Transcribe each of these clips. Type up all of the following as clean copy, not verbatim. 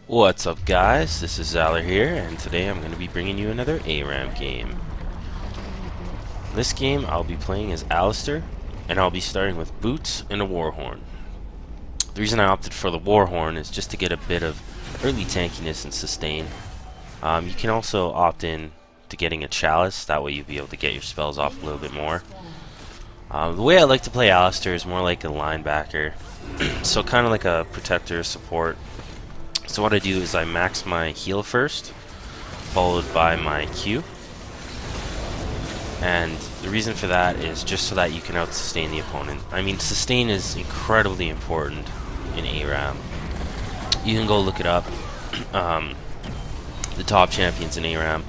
What's up, guys? This is Zaller here, and today I'm going to be bringing you another ARAM game. This game I'll be playing as Alistar, and I'll be starting with boots and a warhorn. The reason I opted for the warhorn is just to get a bit of early tankiness and sustain. You can also opt in to getting a chalice, that way you'll be able to get your spells off a little bit more. The way I like to play Alistar is more like a linebacker, so kind of like a protector support. So what I do is I max my heal first, followed by my Q. And the reason for that is just so that you can out-sustain the opponent. I mean, sustain is incredibly important in ARAM. You can go look it up. The top champions in ARAM.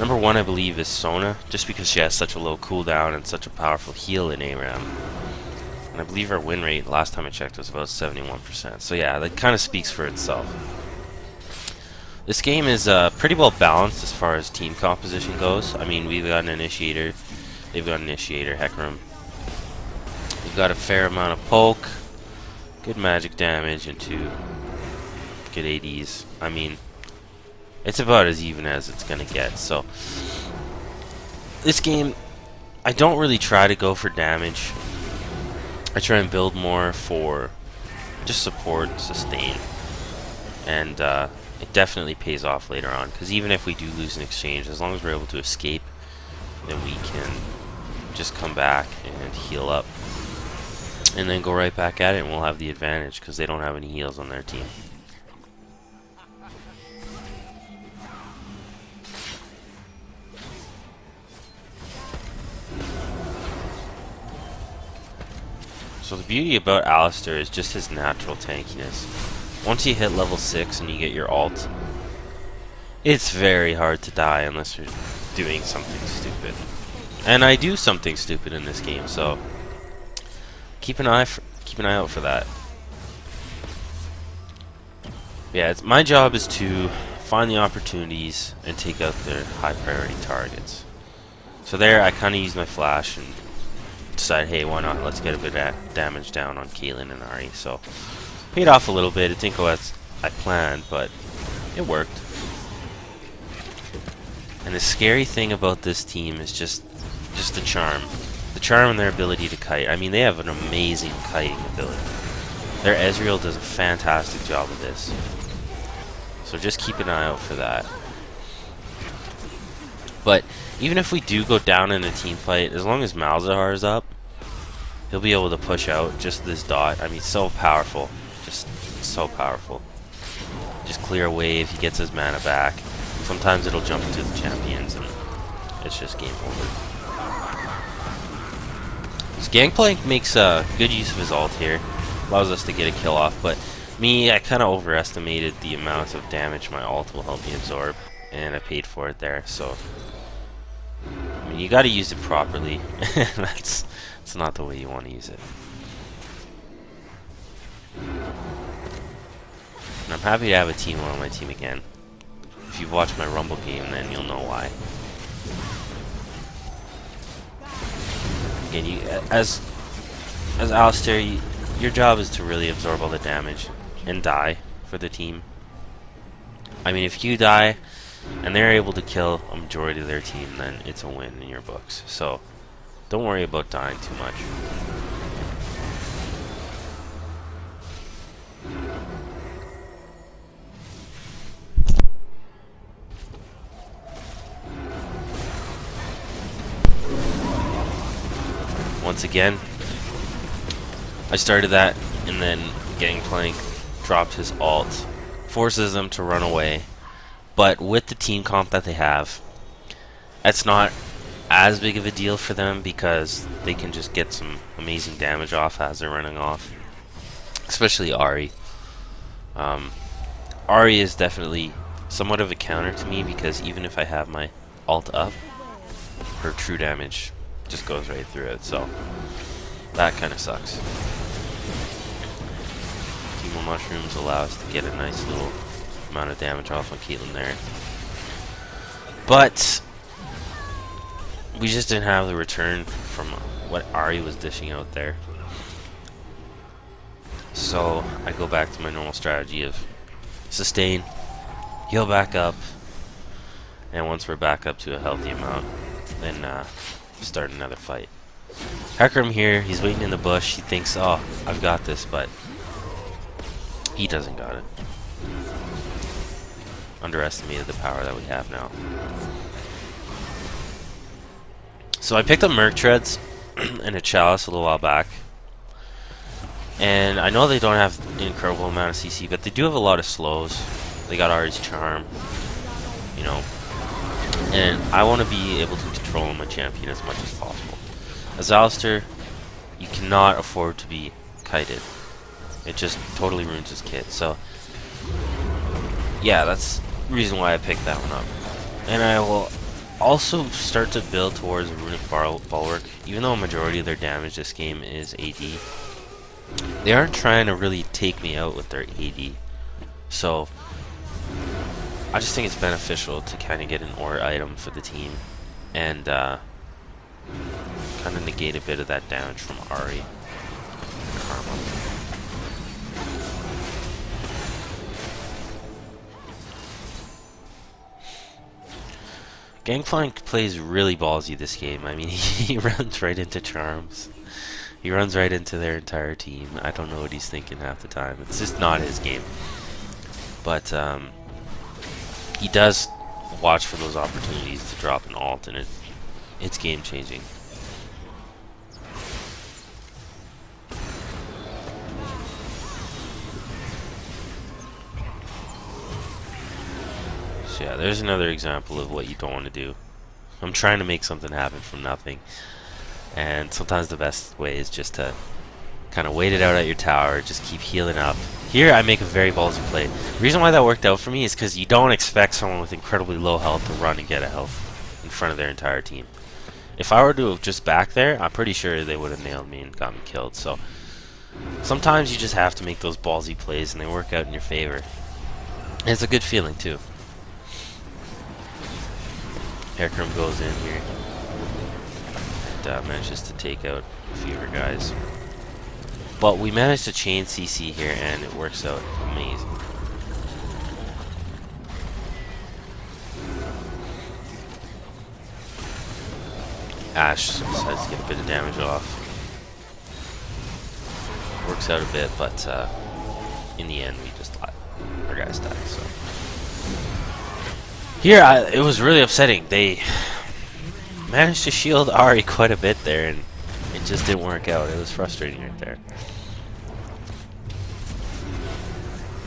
Number one, I believe, is Sona, just because she has such a low cooldown and such a powerful heal in ARAM. And I believe our win rate, last time I checked, was about 71%. So yeah, that kind of speaks for itself. This game is pretty well balanced as far as team composition goes. I mean, we've got an Initiator, they've got an Initiator, Hecarim. We've got a fair amount of poke, good magic damage, and two good ADs. I mean, it's about as even as it's gonna get. So, this game, I don't really try to go for damage. I try and build more for just support, sustain, and it definitely pays off later on, because even if we do lose an exchange, as long as we're able to escape, then we can just come back and heal up, and then go right back at it, and we'll have the advantage, because they don't have any heals on their team. So the beauty about Alistar is just his natural tankiness. Once you hit level 6 and you get your ult, it's very hard to die unless you're doing something stupid. And I do something stupid in this game, so keep an eye out for that. Yeah, my job is to find the opportunities and take out their high priority targets. So there, I kind of use my flash and decide, hey, why not? Let's get a bit of damage down on Caitlyn and Ahri. So paid off a little bit. It didn't go as I planned, but it worked. And the scary thing about this team is just the charm. The charm and their ability to kite. I mean, they have an amazing kiting ability. Their Ezreal does a fantastic job of this. So just keep an eye out for that. But even if we do go down in a team fight, as long as Malzahar is up, he'll be able to push out just this dot. I mean, so powerful. Just so powerful. Just clear a wave, he gets his mana back. Sometimes it'll jump into the champions and it's just game over. So Gangplank makes good use of his ult here. Allows us to get a kill off, but me, I kind of overestimated the amount of damage my ult will help me absorb, and I paid for it there, so I mean, you gotta use it properly. That's not the way you want to use it. And I'm happy to have a team on my team again. If you've watched my Rumble game, then you'll know why. Again, as Alistar, your job is to really absorb all the damage and die for the team. I mean, if you die and they're able to kill a majority of their team, then it's a win in your books. So don't worry about dying too much. Once again, I started that, and then Gangplank dropped his ult, forces them to run away. But with the team comp that they have, that's not as big of a deal for them because they can just get some amazing damage off as they're running off. Especially Ahri. Ahri is definitely somewhat of a counter to me because even if I have my ult up, her true damage just goes right through it, so that kind of sucks. Teemo Mushrooms allow us to get a nice little amount of damage off on Caitlyn there. But we just didn't have the return from what Ahri was dishing out there. So I go back to my normal strategy of sustain, heal back up, and once we're back up to a healthy amount, then start another fight. Hecarim here, he's waiting in the bush. He thinks, oh, I've got this, but he doesn't got it. Underestimated the power that we have now. So I picked up Merc Treads and a Chalice a little while back. And I know they don't have an incredible amount of CC, but they do have a lot of slows. They got Ari's Charm, you know. And I want to be able to control my champion as much as possible. As Alistar, you cannot afford to be kited. It just totally ruins his kit. So, yeah, that's the reason why I picked that one up. And I will also start to build towards a Runic Bulwark. Even though a majority of their damage this game is AD, they aren't trying to really take me out with their AD. So, I just think it's beneficial to kind of get an ore item for the team. And, kind of negate a bit of that damage from Ari. Karma. Gangplank plays really ballsy this game. I mean, he runs right into charms. He runs right into their entire team. I don't know what he's thinking half the time. It's just not his game. But he does watch for those opportunities to drop an ult, and it's game changing. So yeah, there's another example of what you don't want to do. I'm trying to make something happen from nothing, and sometimes the best way is just to kind of wait it out at your tower, just keep healing up. Here I make a very ballsy play. The reason why that worked out for me is because you don't expect someone with incredibly low health to run and get a health in front of their entire team. If I were to have just back there, I'm pretty sure they would have nailed me and got me killed. So sometimes you just have to make those ballsy plays, and they work out in your favor. And it's a good feeling too. Hecarim goes in here and manages to take out a few of her guys. But we managed to chain CC here, and it works out amazing. Ashe decides to get a bit of damage off. Works out a bit, but in the end we just let our guys die. So here, it was really upsetting. They managed to shield Ari quite a bit there, and it just didn't work out. It was frustrating right there.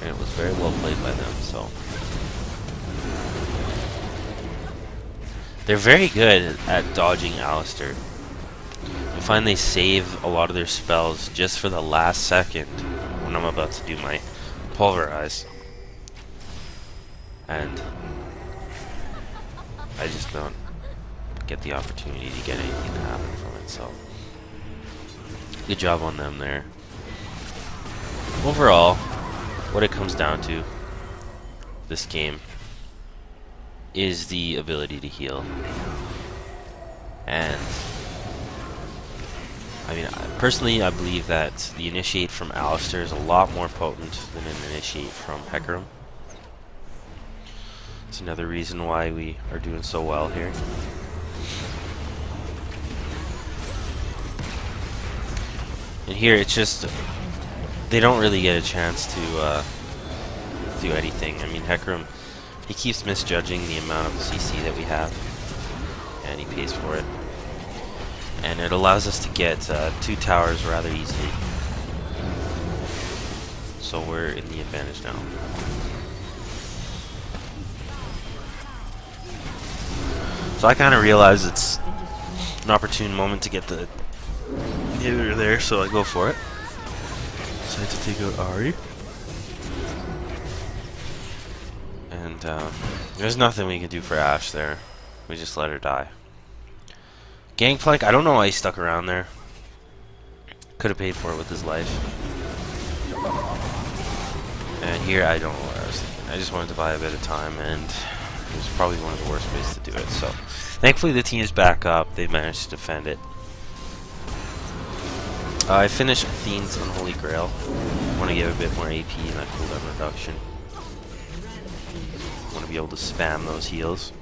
And it was very well played by them, so. They're very good at dodging Alistar. I find they save a lot of their spells just for the last second when I'm about to do my pulverize. And I just don't get the opportunity to get anything to happen from it, so good job on them there. Overall, what it comes down to this game is the ability to heal. And I mean, personally, I believe that the initiate from Alistar is a lot more potent than an initiate from Hecarim. It's another reason why we are doing so well here. And here, it's just they don't really get a chance to do anything. I mean, Hecarim, he keeps misjudging the amount of CC that we have, and he pays for it. And it allows us to get 2 towers rather easily. So we're in the advantage now. So I kind of realize it's an opportune moment to get the inhibitor there, so I go for it. Decide to take out Ari. And there's nothing we can do for Ashe there. We just let her die. Gangplank, I don't know why he stuck around there. Could have paid for it with his life. And here, I don't know what I was thinking. I just wanted to buy a bit of time, and it was probably one of the worst ways to do it. So, thankfully the team is back up. They managed to defend it. I finished Fiend's Unholy Grail. I want to give a bit more AP and that cooldown reduction. be able to spam those heals.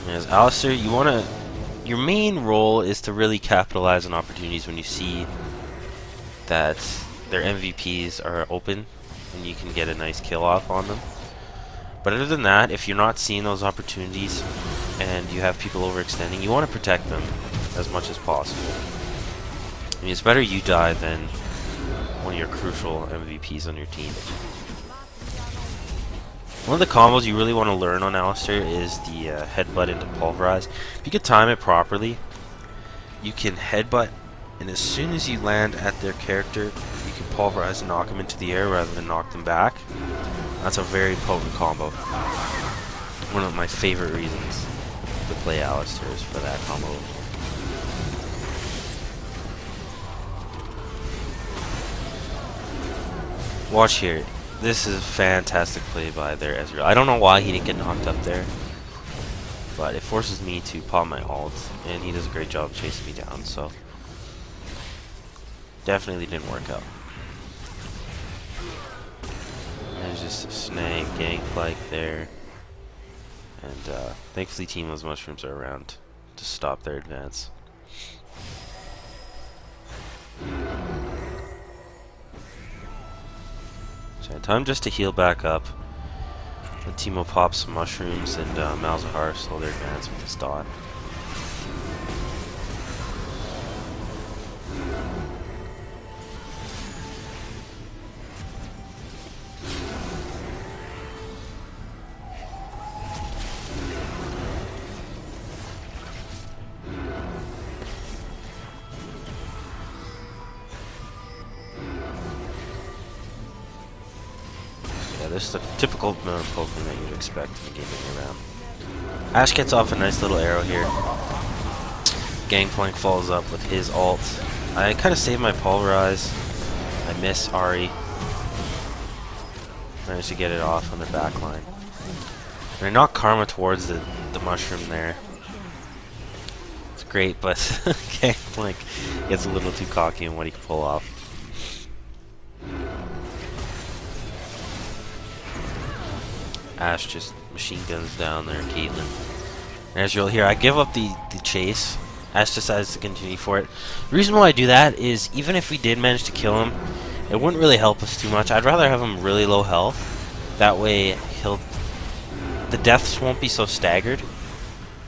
As Alistar, you want to... Your main role is to really capitalize on opportunities when you see that their MVPs are open and you can get a nice kill off on them. But other than that, if you're not seeing those opportunities and you have people overextending, you want to protect them as much as possible. I mean, it's better you die than one of your crucial MVPs on your team. One of the combos you really want to learn on Alistar is the headbutt into pulverize. If you can time it properly, you can headbutt, and as soon as you land at their character, you can pulverize and knock them into the air rather than knock them back. That's a very potent combo. One of my favorite reasons to play Alistar is for that combo. Watch here. This is fantastic play by their Ezreal. I don't know why he didn't get knocked up there, but it forces me to pop my ult, and he does a great job chasing me down, so definitely didn't work out. There's just a snag gangplank there, and thankfully Teemo's mushrooms are around to stop their advance. So time just to heal back up. Let Teemo pop some mushrooms, and Malzahar slow their advance with his dot. This is the typical Pokemon that you'd expect in the game of ARAM. Ashe gets off a nice little arrow here. Gangplank follows up with his ult. I kind of saved my pulverize. I miss Ahri. Managed to get it off on the back line. And I knocked Karma towards the mushroom there. It's great, but Gangplank gets a little too cocky in what he can pull off. Ashe just machine guns down there, Caitlyn. Ezreal here. I give up the chase. Ashe decides to continue for it. The reason why I do that is even if we did manage to kill him, it wouldn't really help us too much. I'd rather have him really low health. That way the deaths won't be so staggered.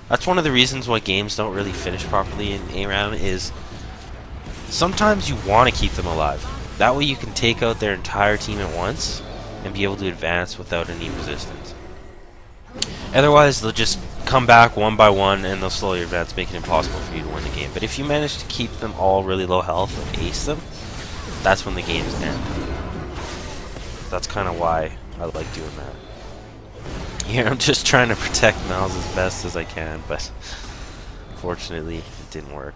That's one of the reasons why games don't really finish properly in ARAM is sometimes you want to keep them alive. That way you can take out their entire team at once and be able to advance without any resistance. Otherwise, they'll just come back one by one and they'll slow your advance, making it impossible for you to win the game. But if you manage to keep them all really low health and ace them, that's when the games end. That's kind of why I like doing that. Here, I'm just trying to protect Malz as best as I can, but unfortunately, it didn't work.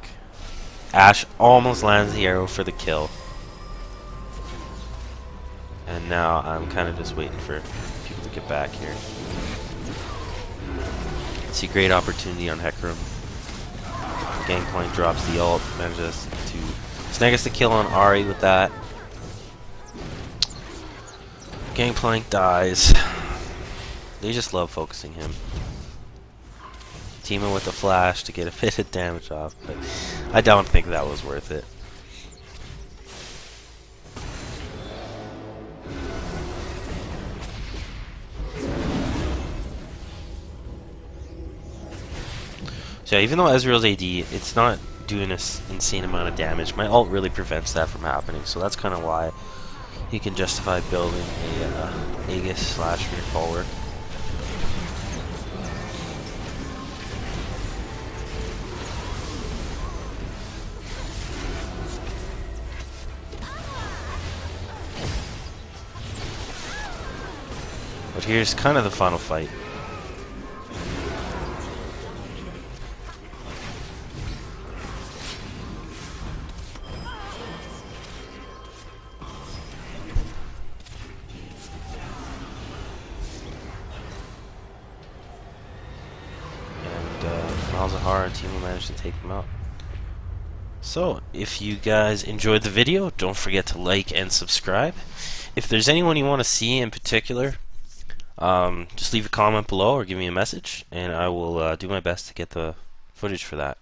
Ashe almost lands the arrow for the kill. And now I'm kind of just waiting for people to get back here. See, great opportunity on Hecarim. Gangplank drops the ult, manages to snag us the kill on Ahri with that. Gangplank dies. They just love focusing him. Teemo with the flash to get a bit of damage off, but I don't think that was worth it. So even though Ezreal's AD, it's not doing an insane amount of damage. My ult really prevents that from happening, so that's kind of why he can justify building a Aegis / Recall. But here's kind of the final fight. Malzahar and Teemo managed to take him out. So, if you guys enjoyed the video, don't forget to like and subscribe. If there's anyone you want to see in particular, just leave a comment below or give me a message, and I will do my best to get the footage for that.